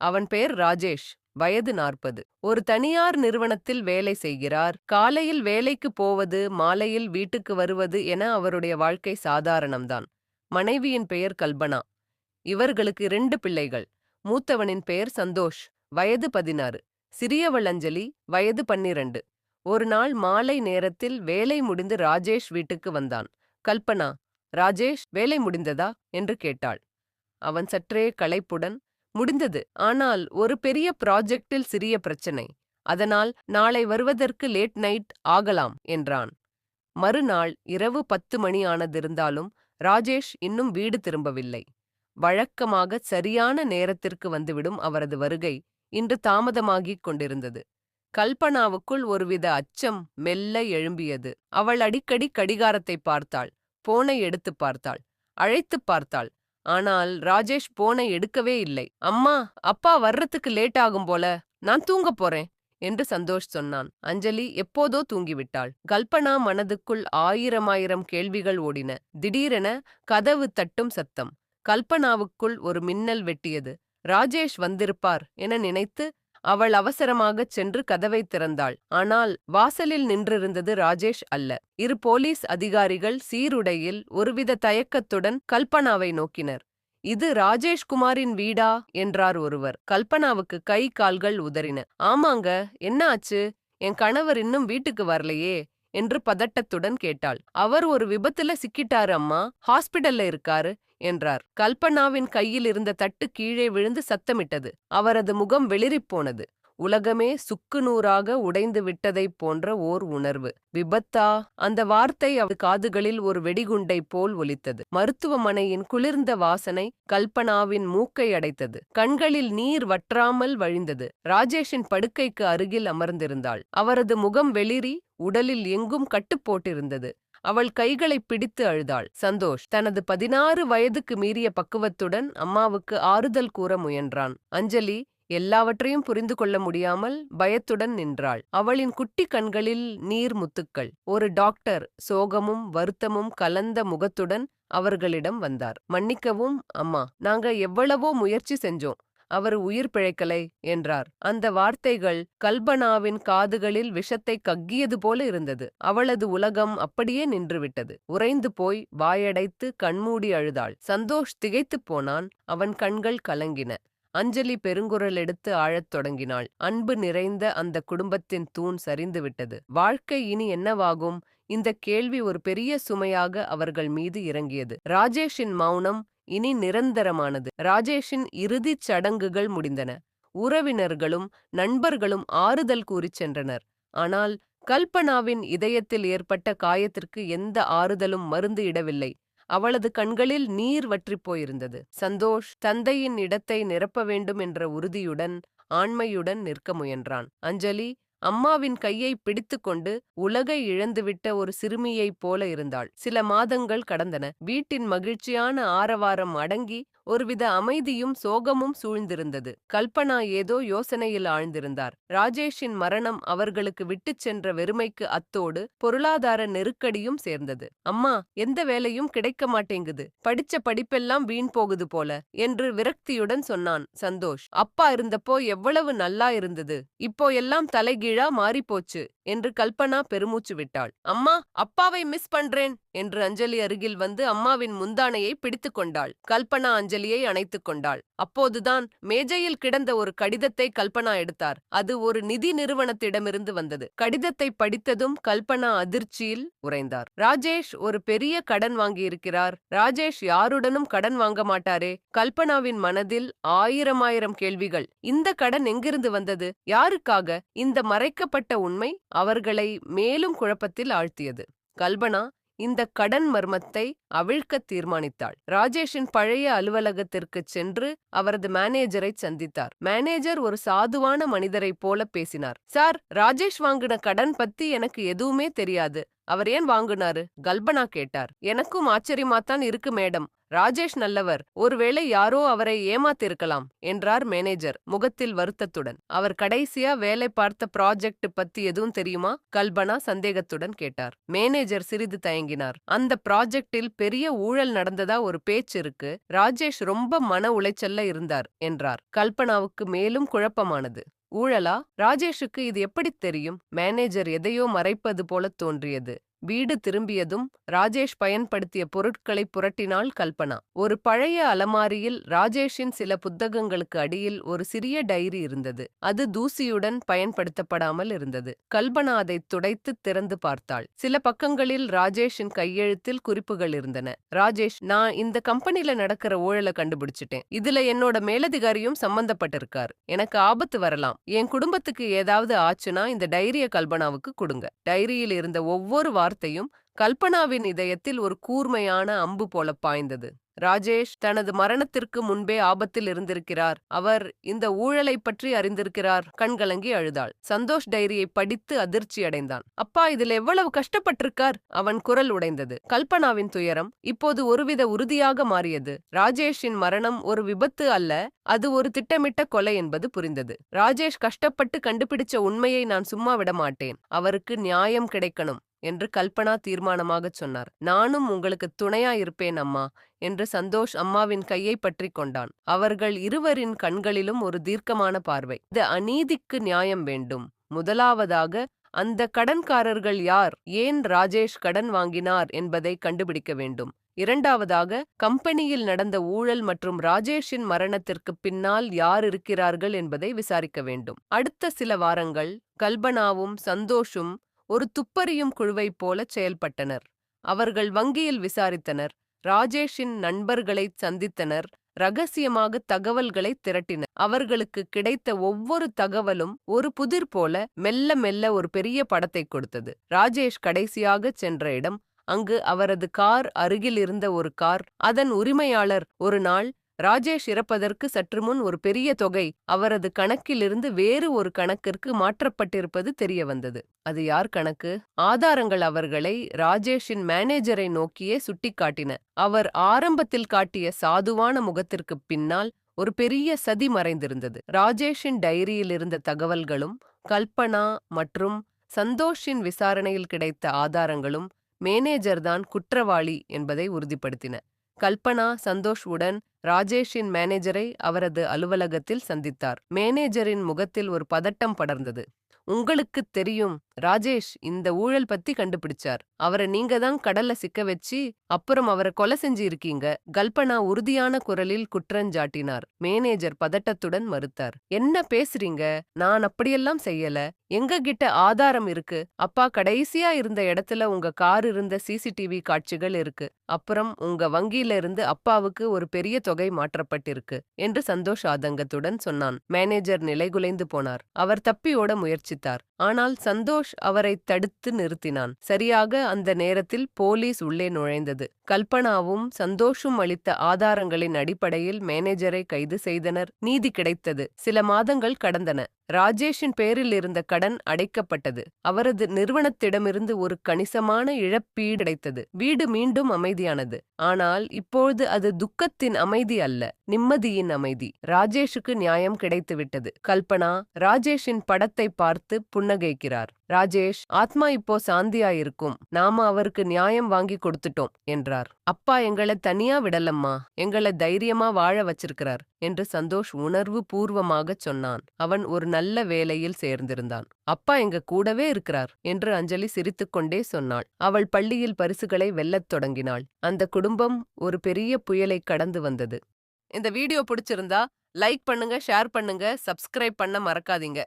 அவன் பெயர் ராஜேஷ். வயது 40. ஒரு தனியார் நிறுவனத்தில் வேலை செய்கிறார். காலையில் வேலைக்கு போவது, மாலையில் வீட்டுக்கு வருவது என அவருடைய வாழ்க்கை சாதாரணம்தான். மனைவியின் பெயர் கல்பனா. இவர்களுக்கு 2 பிள்ளைகள். மூத்தவனின் பெயர் சந்தோஷ். வயது 16. சிறியவள் அஞ்சலி. வயது 12. ஒரு நாள் மாலை நேரத்தில் வேலை முடிந்து ராஜேஷ் வீட்டுக்கு வந்தான். கல்பனா, ராஜேஷ், வேலை முடிந்ததா என்று கேட்டாள். அவன் சற்றே களைப்புடன், முடிந்தது. ஆனால் ஒரு பெரிய ப்ராஜெக்டில் சிறிய பிரச்சனை. அதனால் நாளை வருவதற்கு லேட் நைட் ஆகலாம் என்றான். மறுநாள் இரவு 10 மணி ஆனதிருந்தாலும் ராஜேஷ் இன்னும் வீடு திரும்பவில்லை. வழக்கமாக சரியான நேரத்திற்கு வந்துவிடும் அவரது வருகை இன்று தாமதமாகிக் கொண்டிருந்தது. கல்பனாவுக்குள் ஒருவித அச்சம் மெல்ல எழும்பியது. அவள் அடிக்கடி கடிகாரத்தை பார்த்தாள். போனை எடுத்து பார்த்தாள். அழைத்து பார்த்தாள். ஆனால் ராஜேஷ் போனை எடுக்கவே இல்லை. அம்மா, அப்பா வர்றதுக்கு லேட் ஆகும் போல, நான் தூங்கப் போறேன் என்று சந்தோஷ் சொன்னான். அஞ்சலி எப்போதோ தூங்கிவிட்டாள். கல்பனா மனதுக்குள் ஆயிரமாயிரம் கேள்விகள் ஓடின. திடீரென கதவு தட்டும் சத்தம். கல்பனாவுக்குள் ஒரு மின்னல் வெட்டியது. ராஜேஷ் வந்திருப்பார் என நினைத்து அவள் அவசரமாகச் சென்று கதவை திறந்தாள். ஆனால் வாசலில் நின்றிருந்தது ராஜேஷ் அல்ல. 2 போலீஸ் அதிகாரிகள் சீருடையில் ஒருவித தயக்கத்துடன் கல்பனாவை நோக்கினர். இது ராஜேஷ்குமாரின் வீடா என்றார் ஒருவர். கல்பனாவுக்கு கை கால்கள் உதறின. ஆமாங்க, என்ன ஆச்சு? என் கணவர் இன்னும் வீட்டுக்கு வரலையே என்று பதட்டத்துடன் கேட்டாள். அவர் ஒரு விபத்துல சிக்கிட்டாரு அம்மா, ஹாஸ்பிடல்ல இருக்காரு என்றார். கல்பனாவின் கையில் இருந்த தட்டு கீழே விழுந்து சத்தமிட்டது. அவரது முகம் வெளிரிப் போனது. உலகமே சுக்குநூறாக உடைந்து விட்டதைப் போன்ற ஓர் உணர்வு. விபத்தா? அந்த வார்த்தை அவள் காதுகளில் ஒரு வெடிகுண்டை போல் ஒலித்தது. மருத்துவமனையின் குளிர்ந்த வாசனை கல்பனாவின் மூக்கை அடைத்தது. கண்களில் நீர் வற்றாமல் வழிந்தது. ராஜேஷின் படுக்கைக்கு அருகில் அமர்ந்திருந்தாள். அவரது முகம் வெளிரி, உடலில் எங்கும் கட்டு போட்டிருந்தது. அவள் கைகளை பிடித்து அழுதாள். சந்தோஷ் தனது 16 வயதுக்கு மீறிய பக்குவத்துடன் அம்மாவுக்கு ஆறுதல் கூற முயன்றான். அஞ்சலி எல்லாவற்றையும் புரிந்து கொள்ள முடியாமல் பயத்துடன் நின்றாள். அவளின் குட்டி கண்களில் நீர் முத்துக்கள். ஒரு டாக்டர் சோகமும் வருத்தமும் கலந்த முகத்துடன் அவர்களிடம் வந்தார். மன்னிக்கவும் அம்மா, நாங்க எவ்வளவோ முயற்சி செஞ்சோம். அவர் உயிர் பிழைக்கலை என்றார். அந்த வார்த்தைகள் கல்பனாவின் காதுகளில் விஷத்தை கக்கியது போல இருந்தது. அவளது உலகம் அப்படியே நின்றுவிட்டது. உறைந்து போய் வாயடைத்து கண்மூடி அழுதாள். சந்தோஷ் திகைத்துப் போனான். அவன் கண்கள் கலங்கின. அஞ்சலி பெருங்குரல் எடுத்து ஆழத் தொடங்கினாள். அன்பு நிறைந்த அந்த குடும்பத்தின் தூண் சரிந்துவிட்டது. வாழ்க்கை இனி என்னவாகும்? இந்த கேள்வி ஒரு பெரிய சுமையாக அவர்கள் மீது இறங்கியது. ராஜேஷின் மௌனம் இனி நிரந்தரமானது. ராஜேஷின் இறுதிச் சடங்குகள் முடிந்தன. உறவினர்களும் நண்பர்களும் ஆறுதல் கூறிச் சென்றனர். ஆனால் கல்பனாவின் இதயத்தில் ஏற்பட்ட காயத்திற்கு எந்த ஆறுதலும் மருந்து இடவில்லை. அவளது கண்களில் நீர் வற்றிப் போயிருந்தது. சந்தோஷ் தந்தையின் இடத்தை நிரப்ப வேண்டும் என்ற உறுதியுடன், ஆண்மையுடன் நிற்க முயன்றான். அஞ்சலி அம்மாவின் கையை பிடித்துக்கொண்டு உலகை இழந்துவிட்ட ஒரு சிறுமியைப் போல இருந்தாள். சில மாதங்கள் கடந்தன. வீட்டின் மகிழ்ச்சியான ஆரவாரம் அடங்கி ஒருவித அமைதியும் சோகமும் சூழ்ந்திருந்தது. கல்பனா ஏதோ யோசனையில் ஆழ்ந்திருந்தார். ராஜேஷின் மரணம் அவர்களுக்கு விட்டுச் சென்ற வெறுமைக்கு அத்தோடு பொருளாதார நெருக்கடியும் சேர்ந்தது. அம்மா, எந்த வேலையும் கிடைக்க மாட்டேங்குது, படிச்ச படிப்பெல்லாம் வீண் போகுது போல என்று விரக்தியுடன் சொன்னான் சந்தோஷ். அப்பா இருந்தப்போ எவ்வளவு நல்லா இருந்தது, இப்போ எல்லாம் தலைகீழா மாறிப்போச்சு என்று கல்பனா பெருமூச்சு விட்டாள். அம்மா, அப்பாவை மிஸ் பண்றேன் என்று அஞ்சலி அருகில் வந்து அம்மாவின் முந்தானையை பிடித்துக் கொண்டாள். கல்பனா அஞ்சலியை அணைத்துக் கொண்டாள். அப்போதுதான் மேஜையில் கிடந்த ஒரு கடிதத்தை கல்பனா எடுத்தார். அது ஒரு நிதி நிறுவனத்திடமிருந்து வந்தது. கடிதத்தை படித்ததும் கல்பனா அதிர்ச்சியில் உறைந்தார். ராஜேஷ் ஒரு பெரிய கடன் வாங்கியிருக்கிறார். ராஜேஷ் யாருடனும் கடன் வாங்க மாட்டாரே. கல்பனாவின் மனதில் ஆயிரமாயிரம் கேள்விகள். இந்த கடன் எங்கிருந்து வந்தது? யாருக்காக? இந்த மறைக்கப்பட்ட உண்மை அவர்களை மேலும் குழப்பத்தில் ஆழ்த்தியது. கல்பனா இந்த கடன் மர்மத்தை அவிழ்க்க தீர்மானித்தாள். ராஜேஷின் பழைய அலுவலகத்திற்கு சென்று அவரது மேனேஜரை சந்தித்தார். மேனேஜர் ஒரு சாதுவான மனிதரைப் போல பேசினார். சார், ராஜேஷ் வாங்கின கடன் பத்தி எனக்கு எதுவுமே தெரியாது. அவர் ஏன் வாங்குனாரு? கல்பனா கேட்டார். எனக்கும் ஆச்சரியமாத்தான் இருக்கு மேடம். ராஜேஷ் நல்லவர், ஒருவேளை யாரோ அவரை ஏமாத்திருக்கலாம் என்றார் மேனேஜர் முகத்தில் வருத்தத்துடன். அவர் கடைசியா வேலை பார்த்த ப்ராஜெக்ட் பத்தி எதுவும் தெரியுமா? கல்பனா சந்தேகத்துடன் கேட்டார். மேனேஜர் சிறிது தயங்கினார். அந்த ப்ராஜெக்டில் பெரிய ஊழல் நடந்ததா ஒரு பேச்சு இருக்கு. ராஜேஷ் ரொம்ப மன உளைச்சல்ல இருந்தார் என்றார். கல்பனாவுக்கு மேலும் குழப்பமானது. ஊழலா? ராஜேஷுக்கு இது எப்படித் தெரியும்? மேனேஜர் எதையோ மறைப்பது போல தோன்றியது. வீடு திரும்பியதும் ராஜேஷ் பயன்படுத்திய பொருட்களை புரட்டினாள் கல்பனா. ஒரு பழைய அலமாரியில் ராஜேஷின் சில புத்தகங்களுக்கு அடியில் ஒரு சிறிய டைரி இருந்தது. அது தூசியுடன் பயன்படுத்தப்படாமல் இருந்தது. கல்பனா அதை துடைத்து திறந்து பார்த்தாள். சில பக்கங்களில் ராஜேஷின் கையெழுத்தில் குறிப்புகள் இருந்தன. ராஜேஷ், நான் இந்த கம்பெனில நடக்கிற ஊழலை கண்டுபிடிச்சிட்டேன். இதுல என்னோட மேலதிகாரியும் சம்பந்தப்பட்டிருக்கார். எனக்கு ஆபத்து வரலாம். என் குடும்பத்துக்கு ஏதாவது ஆச்சுன்னா இந்த டைரிய கல்பனாவுக்கு கொடுங்க. டைரியில் இருந்த ஒவ்வொரு வார்த்தையும் கல்பனாவின் இதயத்தில் ஒரு கூர்மையான அம்பு போல பாய்ந்தது. ராஜேஷ் தனது மரணத்திற்கு முன்பே ஆபத்தில் இருந்திருக்கிறார். அவர் இந்த ஊழலை பற்றி அறிந்திருக்கிறார். கண்கலங்கி அழுதாள். சந்தோஷ் டைரியை படித்து அதிர்ச்சி அடைந்தான். அப்பா, இதுல எவ்வளவு கஷ்டப்பட்டிருக்கார்? அவன் குரல் உடைந்தது. கல்பனாவின் துயரம் இப்போது ஒருவித உறுதியாக மாறியது. ராஜேஷின் மரணம் ஒரு விபத்து அல்ல, அது ஒரு திட்டமிட்ட கொலை என்பது புரிந்தது. ராஜேஷ் கஷ்டப்பட்டு கண்டுபிடிச்ச உண்மையை நான் சும்மா விட மாட்டேன். அவருக்கு நியாயம் கிடைக்கணும் என்று கல்பனா தீர்மானமாகச் சொன்னார். நானும் உங்களுக்கு துணையா இருப்பேன் அம்மா என்று சந்தோஷ் அம்மாவின் கையை பற்றி கொண்டான். அவர்கள் இருவரின் கண்களிலும் ஒரு தீர்க்கமான பார்வை. இந்த அநீதிக்கு நியாயம் வேண்டும். முதலாவதாக அந்த கடன்காரர்கள் யார், ஏன் ராஜேஷ் கடன் வாங்கினார் என்பதை கண்டுபிடிக்க வேண்டும். இரண்டாவதாக கம்பெனியில் நடந்த ஊழல் மற்றும் ராஜேஷின் மரணத்திற்கு பின்னால் யார் இருக்கிறார்கள் என்பதை விசாரிக்க வேண்டும். அடுத்த சில வாரங்கள் கல்பனாவும் சந்தோஷும் ஒரு துப்பறியும் குழுவைப் போலச் செயல்பட்டனர். அவர்கள் வங்கியில் விசாரித்தனர், ராஜேஷின் நண்பர்களைச் சந்தித்தனர், ரகசியமாக தகவல்களை திரட்டினர். அவர்களுக்கு கிடைத்த ஒவ்வொரு தகவலும் ஒரு புதிர் போல மெல்ல மெல்ல ஒரு பெரிய படத்தை கொடுத்தது. ராஜேஷ் கடைசியாகச் சென்ற இடம், அங்கு அவரது கார் அருகில் இருந்த ஒரு கார், அதன் உரிமையாளர் ஒரு நாள் ராஜேஷ் இறப்பதற்கு சற்று முன் ஒரு பெரிய தொகை அவரது கணக்கிலிருந்து வேறு ஒரு கணக்கிற்கு மாற்றப்பட்டிருப்பது தெரிய வந்தது. அது யார் கணக்கு? ஆதாரங்கள் அவர்களை ராஜேஷின் மேனேஜரை நோக்கியே சுட்டிக்காட்டின. அவர் ஆரம்பத்தில் காட்டிய சாதுவான முகத்திற்கு பின்னால் ஒரு பெரிய சதி மறைந்திருந்தது. ராஜேஷின் டைரியில் இருந்த தகவல்களும் கல்பனா மற்றும் சந்தோஷின் விசாரணையில் கிடைத்த ஆதாரங்களும் மேனேஜர்தான் குற்றவாளி என்பதை உறுதிப்படுத்தின. கல்பனா சந்தோஷ் உடன் ராஜேஷின் மேனேஜரை அவரது அலுவலகத்தில் சந்தித்தார். மேனேஜரின் முகத்தில் ஒரு பதட்டம் படர்ந்தது. உங்களுக்கு தெரியும், ராஜேஷ் இந்த ஊழல் பத்தி கண்டுபிடிச்சார். அவரை நீங்க தான் கடல்ல சிக்க வச்சு அப்புறம் அவரை கொலை செஞ்சு இருக்கீங்க. கல்பனா உறுதியான குரலில் குற்றஞ்சாட்டினார். மேனேஜர் பதட்டத்துடன் மறுத்தார். என்ன பேசுறீங்க? நான் அப்படியெல்லாம் செய்யல. எங்க கிட்ட ஆதாரம் இருக்கு. அப்பா கடைசியா இருந்த இடத்துல உங்க கார் இருந்த சிசிடிவி காட்சிகள் இருக்கு. அப்புறம் உங்க வங்கியில இருந்து அப்பாவுக்கு ஒரு பெரிய தொகை மாற்றப்பட்டிருக்கு என்று சந்தோஷ் ஆதங்கத்துடன் சொன்னான். மேனேஜர் நிலைகுலைந்து போனார். அவர் தப்பியோட முயற்சித்தார். ஆனால் சந்தோஷ் அவரை தடுத்து நிறுத்தினான். சரியாக அந்த நேரத்தில் போலீஸ் உள்ளே நுழைந்தது. கல்பனாவும் சந்தோஷும் அளித்த ஆதாரங்களின் அடிப்படையில் மேனேஜரை கைது செய்தனர். நீதி கிடைத்தது. சில மாதங்கள் கடந்தன. ராஜேஷின் பேரில் இருந்த கடன் அடைக்கப்பட்டது. அவரது நிறுவனத்திடமிருந்து ஒரு கணிசமான இழப்பீடு கிடைத்தது. வீடு மீண்டும் அமைதியானது. ஆனால் இப்பொழுது அது துக்கத்தின் அமைதி அல்ல, நிம்மதியின் அமைதி. ராஜேஷுக்கு நியாயம் கிடைத்துவிட்டது. கல்பனா ராஜேஷின் படத்தை பார்த்து புன்னகைக்கிறார். ராஜேஷ், ஆத்மா இப்போ சாந்தியாயிருக்கும். நாம அவருக்கு நியாயம் வாங்கி கொடுத்துட்டோம் என்றார். அப்பா எங்களை தனியா விடலம்மா, எங்களை தைரியமா வாழ வச்சிருக்கிறார் என்று சந்தோஷ் உணர்வு பூர்வமாகச் சொன்னான். அவன் ஒரு நல்ல வேலையில் சேர்ந்திருந்தான். அப்பா எங்க கூடவே இருக்கிறார் என்று அஞ்சலி சிரித்துக்கொண்டே சொன்னாள். அவள் பள்ளியில் பரிசுகளை வெல்லத் தொடங்கினாள். அந்த குடும்பம் ஒரு பெரிய புயலை கடந்து வந்தது. இந்த வீடியோ பிடிச்சிருந்தா லைக் பண்ணுங்க, ஷேர் பண்ணுங்க, சப்ஸ்கிரைப் பண்ண மறக்காதீங்க.